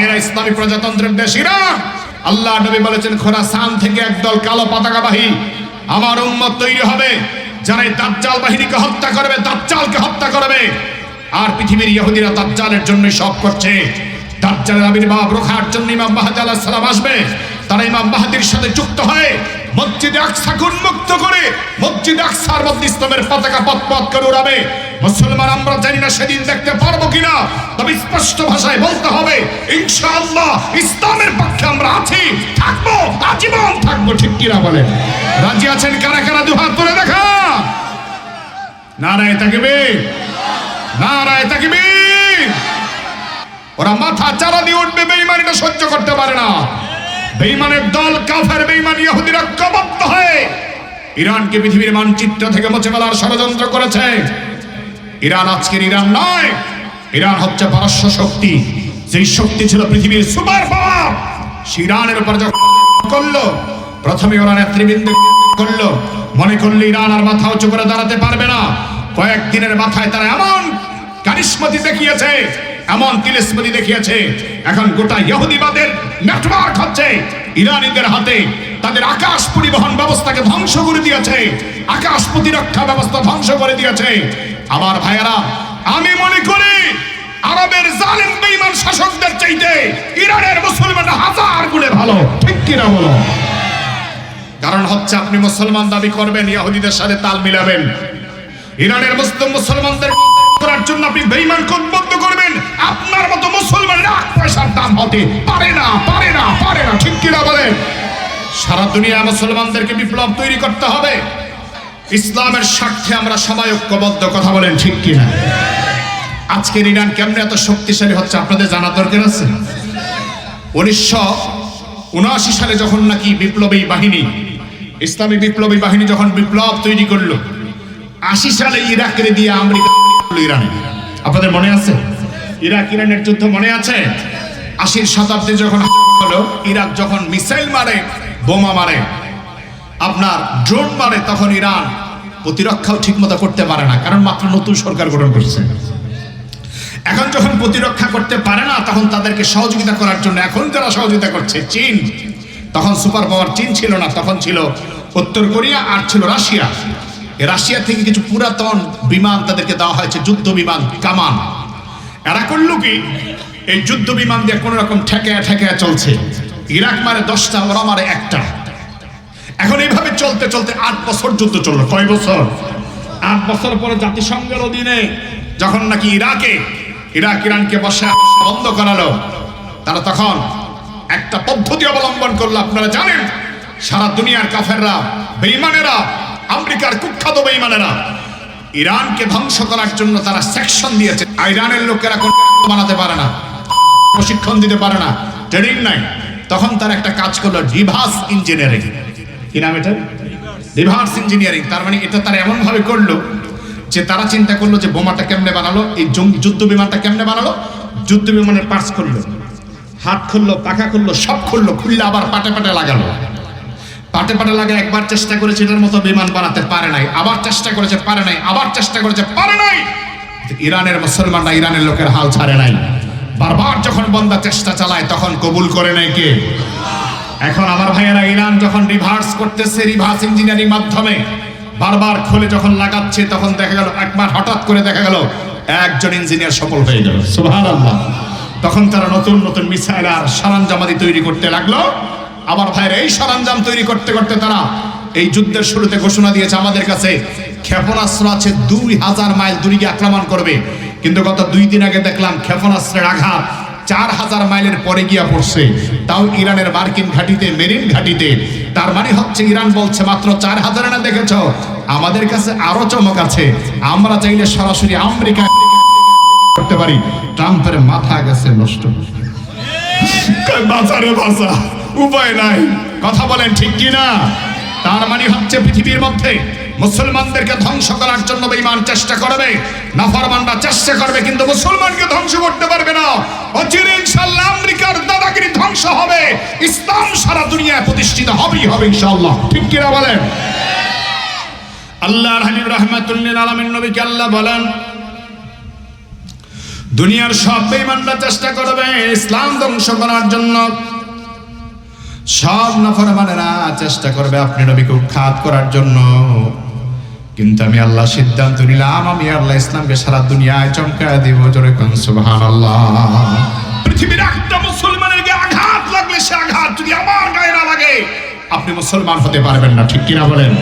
ভাইয়েরা, ইসলামী প্রজাতন্ত্রের দেশ ইরান, আল্লাহ নবী বলেছেন খোরাসান থেকে একদল কালো পতাকাবাহী আমার উম্মত তৈরি হবে, যারা এই দাজ্জাল বাহিনীকে হত্যা করবে, দাজ্জালকে হত্যা করবে। আর পৃথিবীর ইহুদিরা দাজ্জালের জন্যই সব করছে। দাজ্জালের আবির্ভাব রোখার জন্য ইমাম মাহদী আলাইহিস সালাম আসবে। তারা ইমাম মাহদীর সাথে যুক্ত হয়ে মসজিদে আকসাকে উন্মুক্ত করে মসজিদে আকসার মধ্যে ইসলামের পতাকা পথ করে উড়াবে। মুসলমান আমরা জানি না সেদিন দেখতে পারবো কিনা, তবে স্পষ্ট ভাষায় বলতে হবে ইনশাআল্লাহ ইসলামের পক্ষে আমরা আছি, থাকবো, আজীবন থাকবো। ঠিক কিনা বলেন? রাজি আছেন কারা কারা? দুহাত তুলে দেখা। নারায়ে তাকবীর, নারায়ে তাকবীর। ওরা মাথা চারা দিয়ে উঠবে, বেঈমানিটা সহ্য করতে পারে না। বেঈমানের দল, কাফের বেঈমান ইহুদিরা ঐক্যবদ্ধ হয়ে ইরানকে পৃথিবীর মানচিত্র থেকে মুছে ফেলার ষড়যন্ত্র করেছে। ইরান আজকের ইরান নয়, ইরান হচ্ছে পারস্য শক্তি, যেই শক্তি ছিল পৃথিবীর সুপার পাওয়ার। ইরানের উপর যখন করলো, প্রথমে ওরা নেতৃবৃন্দ করলো, মনে করলো ইরান আর মাথা উঁচু করে দাঁড়াতে পারবে না। কয়েকদিনের মাথায় তারা এমন কারিশমতি দেখিয়েছে, এমন তিলিস্মতি দেখিয়েছে, এখন গোটা ইহুদিবাদের নেটওয়ার্ক হচ্ছে ইরানিদের হাতে। তাদের আকাশ পরিবহন ব্যবস্থাকে ধ্বংস করে দিয়েছে, আকাশ প্রতিরক্ষা ব্যবস্থা ধ্বংস করে দিয়েছে। আমার ভাইয়েরা, আমি মনে করি আরবের জালিম বেঈমান শাসকদের চাইতে ইরানের মুসলমানরা হাজার গুণে ভালো। ঠিক কিনা বলো? কারণ হচ্ছে আপনি মুসলমান দাবি করবেন, ইহুদিদের সাথে তাল মিলাবেন, ইরানের মুসলমানদের করার জন্য আপনি বেঈমানকে উদ্বুদ্ধ করবেন। আপনার মতো মুসলমানের এক পয়সার দাম হতে পারে না, পারে না, পারে না। ঠিক কিনা বলেন? সারা দুনিয়া মুসলমানদেরকে বিপ্লব তৈরি করতে হবে। ইসলামের স্বার্থে আমরা সবাই ঐক্যবদ্ধ। কথা বলেন ঠিক কিনা? আজকের ইরান কেমনে এত শক্তিশালী হচ্ছে আপনাদের জানা দরকার আছে। 1979 সালে যখন নাকি বিপ্লবী বাহিনী, ইসলামী বিপ্লবী বাহিনী যখন বিপ্লব তৈরি করলো, 80 সালে ইরাকের দিয়ে আমেরিকা ইরানে, আপনাদের মনে আছে? ইরাক ইরানের যুদ্ধ মনে আছে? 80 শতাব্দী যখন হলো, ইরাক যখন মিসাইল মারে, বোমা মারে, আপনার ড্রোন মারে, তখন ইরান প্রতিরক্ষাও ঠিক মতো করতে পারে না, কারণ মাত্র নতুন সরকার গঠন করছে। এখন যখন প্রতিরক্ষা করতে পারে না, তখন তাদেরকে সহযোগিতা করার জন্য এখন যারা সহযোগিতা করছে চীন, তখন সুপার পাওয়ার চীন ছিল না, তখন ছিল উত্তর কোরিয়া আর ছিল রাশিয়া। রাশিয়া থেকে কিছু পুরাতন বিমান তাদেরকে দেওয়া হয়েছে, যুদ্ধ বিমান, কামান। এরা করলো কি, এই যুদ্ধ বিমান দিয়ে কোন রকম ঠেকায়া ঠেকায়া চলছে। ইরাক মারে 10টা, ওরা মারে 1টা। এখন এইভাবে চলতে চলতে 8 বছর যুদ্ধ চললো। কয় বছর? 8 বছর পরে জাতিসংঘের অধীনে যখন নাকি ইরানকে বসে বন্ধ করালো, তারা তখন একটা পদ্ধতি অবলম্বন করলো। আপনারা জানেন, সারা দুনিয়ার কাফেররা, বেঈমানেরা, আমেরিকার কুখ্যাত বেঈমানেরা ইরানকে ধ্বংস করার জন্য তারা সেকশন দিয়েছে। ইরানের লোকেরা কোনো বানাতে পারে না, প্রশিক্ষণ দিতে পারে না, ট্রেনিং নাই। তখন তারা একটা কাজ করলো, রিভার্স ইঞ্জিনিয়ারিং। কি নাম এটা? Reverse engineering. তার মানে এটা তারা এমন ভাবে করলো যে তারা চিন্তা করলো যে বোমাটা কেমনে বানালো, এই যুদ্ধ বিমানটা কেমনে বানালো। যুদ্ধ বিমানের পার্টস করলো, হাত খুললো, পাখা খুললো, সব খুললো, খুললে আবার পাটে পাটে লাগালো। পাটে পাটে লাগে। একবার চেষ্টা করেছে এটার মতো বিমান বানাতে পারে নাই, আবার চেষ্টা করেছে পারে নাই, আবার চেষ্টা করেছে পারে নাই। ইরানের মুসলমানরা, ইরানের লোকের হাল ছাড়ে নাই। বারবার যখন বন্দা চেষ্টা চালায় তখন কবুল করে নেয় কে? এখন আমার ভাইয়েরা, ইরান যখন রিভার্স করতেছে, রিভার্স ইঞ্জিনিয়ারিং মাধ্যমে বারবার খুলে যখন লাগাচ্ছে, তখন দেখা গেল একবার হঠাৎ করে দেখা গেল একজন ইঞ্জিনিয়ার সফল হয়ে গেল। সুবহানাল্লাহ। তখন তারা নতুন নতুন মিসাইল আর সরঞ্জামাদি তৈরি করতে লাগলো। আমার ভাইয়ের, এই সরঞ্জাম তৈরি করতে করতে তারা এই যুদ্ধের শুরুতে ঘোষণা দিয়েছে, আমাদের কাছে ক্ষেপণাস্ত্র আছে 2000 মাইল দূরে গিয়ে আক্রমণ করবে। কিন্তু গত 2 দিন আগে দেখলাম ক্ষেপণাস্ত্রের আঘাত 4000 মাইলের পরে গিয়া পড়ছে, তাও ইরানের মার্কিন ঘাঁটিতে, মেরিন ঘাঁটিতে। তার মানে হচ্ছে ইরান বলছে মাত্র 4000 না, দেখেছ আমাদের কাছে আরো চমক আছে, আমরা চাইলে সরাসরি আমেরিকা করতে পারি। ট্রাম্পের মাথা গেছে নষ্ট, বাঁচারে বাঁচা, উপায় নাই। কথা বলেন ঠিক কিনা? তার মানে হচ্ছে পৃথিবীর মধ্যে মুসলমানদেরকে ধ্বংস করার জন্য বেঈমান চেষ্টা করবে, নাফরমানরা চেষ্টা করবে, কিন্তু মুসলমানকে ধ্বংস করতে পারবে না। অচিরে ইনশাআল্লাহ আমেরিকার দাদাগিরি ধ্বংস হবে, ইসলাম সারা দুনিয়ায় প্রতিষ্ঠিত হবেই হবে ইনশাআল্লাহ। ঠিক কিনা বলেন? আল্লাহর হাবিব রাহমাতুল লিল আলামিন নবীকে আল্লাহ বলেন, দুনিয়ার সব বেঈমানরা চেষ্টা করবে ইসলাম ধ্বংস করার জন্য, সব নাফরমানেরা চেষ্টা করবে আপনি নবীকে উৎখাত করার জন্য। কিন্তু আমি আল্লাহ সিদ্ধান্ত নিলাম, আমি আল্লাহ ইসলামকে সারা দুনিয়ায় চমকায় দিব। জোরে কোন সুবহানাল্লাহ। পৃথিবীর একটা মুসলমানের গায়ে আঘাত লাগলে সে আঘাত যদি আমার গায়ে না লাগে, আপনি মুসলমান হতে পারবেন না। ঠিক কিনা বলেন?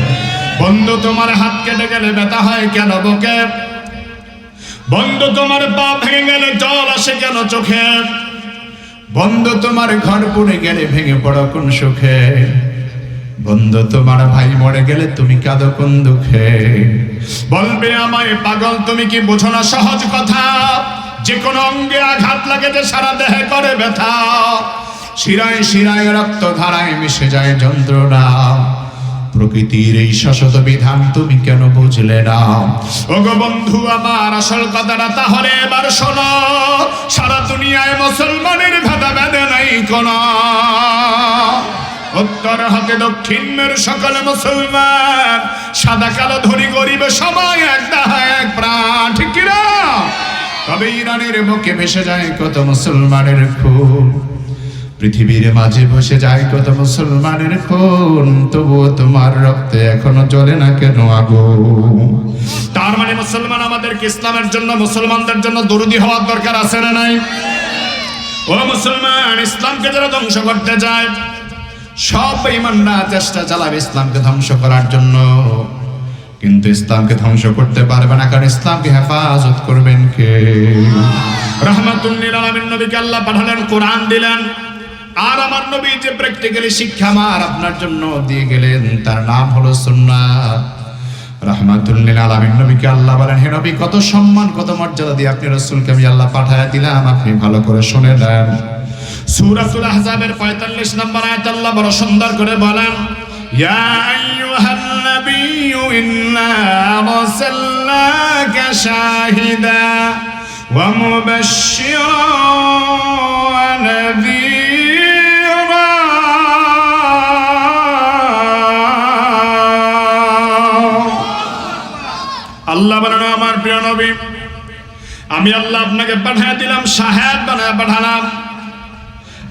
বন্ধু, তোমার হাত কেটে গেলে ব্যথা হয় কেন বুকে? বন্ধু, তোমার পা ভেঙে গেলে জল আসে কেন চোখে? বন্ধু, তোমার ঘর পুড়ে গেলে ভেঙে পড়ো কোন সুখে? বন্ধু, তোমার ভাই মরে গেলে তুমি কাঁদো কোন দুঃখে? বলবে আমায় পাগল, তুমি কি বোঝো না সহজ কথা? যে কোনো অঙ্গে আঘাত লাগে যে সারা দেহে করে ব্যথা, শিরায় শিরায় রক্ত ধারায় মিশে যায় যন্ত্রণা। প্রকৃতির এই শাশ্বত বিধান তুমি কেন বুঝলে না? ওগো বন্ধু আমার, আসল কথাটা তাহলে এবার শোনো। সারা দুনিয়ায় মুসলমানের ভেদা ভেদে নাই কোন, উত্তর হতে দক্ষিণের সকল মুসলমান, সাদা কালো ধনী গরিব সবাই এক দেহ এক প্রাণ। ঠিক কিনা? তবে ইরানের বুকে ভেসে যায় কত মুসলমানের খুন, পৃথিবীর মাঝে বসে যায় কত মুসলমানের খুন, তবুও তোমার রক্তে এখনো জ্বলে না কেন আগুন? তার মানে মুসলমান আমাদেরকে ইসলামের জন্য, মুসলমানদের জন্য দরুদি হওয়ার দরকার আছে না নাই? ও মুসলমান, ইসলামকে যারা ধ্বংস করতে যায়, সব বেঈমানরা চেষ্টা চালাবে ইসলামকে ধ্বংস করার জন্য, কিন্তু ইসলামকে ধ্বংস করতে পারবে না, কারণ ইসলামকে হেফাজত করবেন কে? রাহমাতুল লিল আলামিন নবীকে আল্লাহ পাঠালেন, কোরআন দিলেন, আর আমার নবী যে প্র্যাকটিক্যালি শিক্ষা আমার আপনার জন্য দিয়ে গেলেন তার নাম হলো সুন্নাহ। রাহমাতুল লিল আলামিন নবীকে আল্লাহ বলেন, হে নবী, কত সম্মান কত মর্যাদা দিয়ে আপনি রাসূলকে আমি আল্লাহ পাঠায় দিলাম, আপনি ভালো করে শুনে নেন। সূরাতুল আহজাবের 45 নম্বর আয়াত আল্লাহ বড় সুন্দর করে বলেন, ইয়া আইয়ুহান নাবিয়্যু ইন্না আরসালনাকা শাহিদা ওয়া মুবাশশিরান ওয়া নাযীরা। আল্লাহ বলেন, আমার প্রিয় নবী, আমি আল্লাহ আপনাকে পাঠিয়ে দিলাম, শাহেদ বানায় পাঠালাম।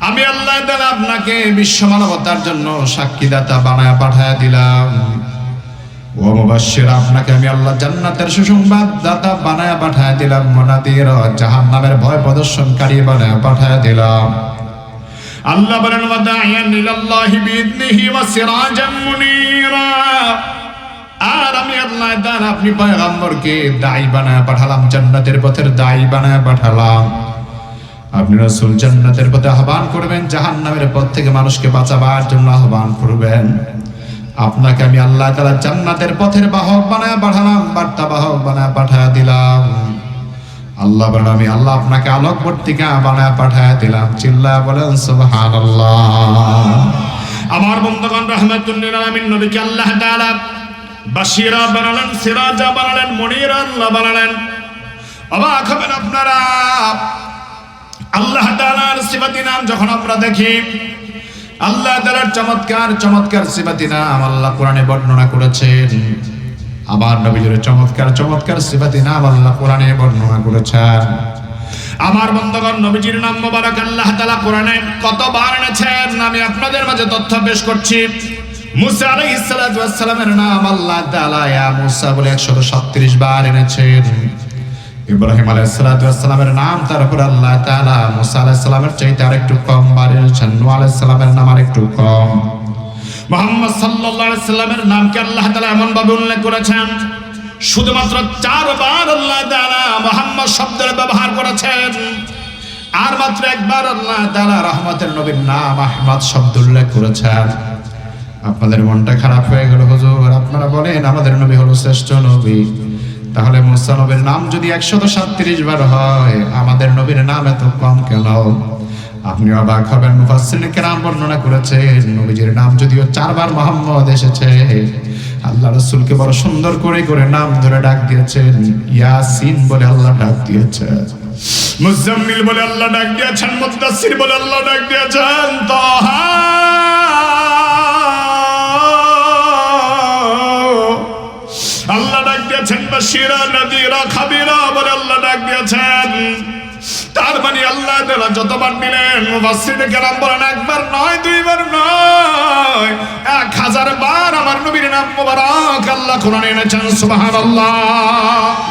আমি আল্লাহ তাআলা আপনাকে বিশ্ব মানবতার জন্য সাক্ষীদাতা বানায় পাঠায় দিলাম। ও মুবাশশির, আপনাকে আমি আল্লাহ জান্নাতের সুসংবাদ দাতা বানায় পাঠায় দিলাম। মুনাদির, জাহান্নামের ভয় প্রদর্শনকারী বানায় পাঠায় দিলাম। আল্লাহ বলেন, ওয়া দা'iয়ান ইলাল্লাহি বিইذনিহি ওয়া সিরাজাম মুনীরা। আর আমি আল্লাহ তাআলা আপনি পয়গম্বরকে দাঈ বানায় পাঠালাম, জান্নাতের পথের দাঈ বানায় পাঠালাম। আপনি রাসূল জান্নাতের পথে আহ্বান করবেন, জাহান্নামের পথ থেকে মানুষকে বাঁচাবার জন্য আহ্বান করবেন। আপনাকে আমি আল্লাহ তাআলা জান্নাতের পথের বাহক বানায় পাঠালাম, বার্তা বাহক বানায় পাঠায় দিলাম। আল্লাহ বলেন, আমি আল্লাহ আপনাকে আলোকবর্তিকা বানায় পাঠায় দিলাম। চিল্লায়া বলেন সুবহানাল্লাহ। আমার বন্ধুগণ, রাহমাতুল লিল আলামিন নবীকে আল্লাহ তাআলা বাশীরা বানালেন, সিরাজা বানালেন, মুনীরা আল্লাহ বানালেন। অবাক হবেন আপনারা, আল্লাহ তাআলার সিফাতি নাম যখন আমরা দেখি, আল্লাহ তাআলার চমৎকার চমৎকার সিফাতি নাম আল্লাহ কোরআনে বর্ণনা করেছেন। আমার নবীর চমৎকার চমৎকার সিফাতি নাম আল্লাহ কোরআনে বর্ণনা করেছেন। আমার বন্ধুগণ, নবীজির নাম মোবারক আল্লাহ তাআলা কোরআনে কতবার এনেছেন আমি আপনাদের মাঝে তথ্য পেশ করছি। মুসা আলাইহিস সালাতু ওয়াস সালামের নাম আল্লাহ তাআলা ইয়া মুসা বলে 137 বার এনেছেন। ইব্রাহিম আলাইহিস সালাতু ওয়াস সালামের নাম তার উপর আল্লাহ তাআলা মুসা আলাইহিস সালামের চাইতে আরেকটু কম বার এনেছেন। নূহ আলাইহিস সালামের নাম আরেকটু কম। মুহাম্মদ সাল্লাল্লাহু আলাইহি সাল্লামের নামকে আল্লাহ তাআলা এমন ভাবে উল্লেখ করেছেন, শুধুমাত্র 4 বার আল্লাহ তাআলা মুহাম্মদ শব্দের ব্যবহার করেছেন, আর মাত্র একবার আল্লাহ তাআলা রহমতের নবীর নাম আহমদ শব্দ উল্লেখ করেছেন। আপনাদের মনটা খারাপ হয়ে গেল, হুজুর আপনারা বলেন আমাদের নবী হলো শ্রেষ্ঠ নবী, তাহলে মুসা নবীর নাম যদি 137 বার হয়, আমাদের নবীর নাম এত কম কেন? আপনি অবাক হবেন, মুফাসসিরিন কেরাম বর্ণনা করেছেন নবীজির নাম যদিও 4 বার মুহাম্মদ এসেছে, আল্লাহ রাসূলকে বড় সুন্দর করে করে নাম ধরে ডাক দিয়েছেন। ইয়াসিন বলে আল্লাহ ডাক দিয়েছেন, মুজাম্মিল বলে আল্লাহ ডাক দিয়েছেন, মুদাসসির বলে আল্লাহ ডাক দিয়েছেন, তাহা আল্লাহ ডাক দিয়েছেন, বাশীরা নাযীরা খাবীরা বলে আল্লাহ ডাক দিয়েছেন। রাদিয়াল্লাহু যতবার নিলেন মুফাসসিরে কেরাম বলেন একবার নয় দুইবার নয় 1000 বার আমার নবীর নাম মোবারক আল্লাহ কোরআনে এনেছেন সুবহানাল্লাহ।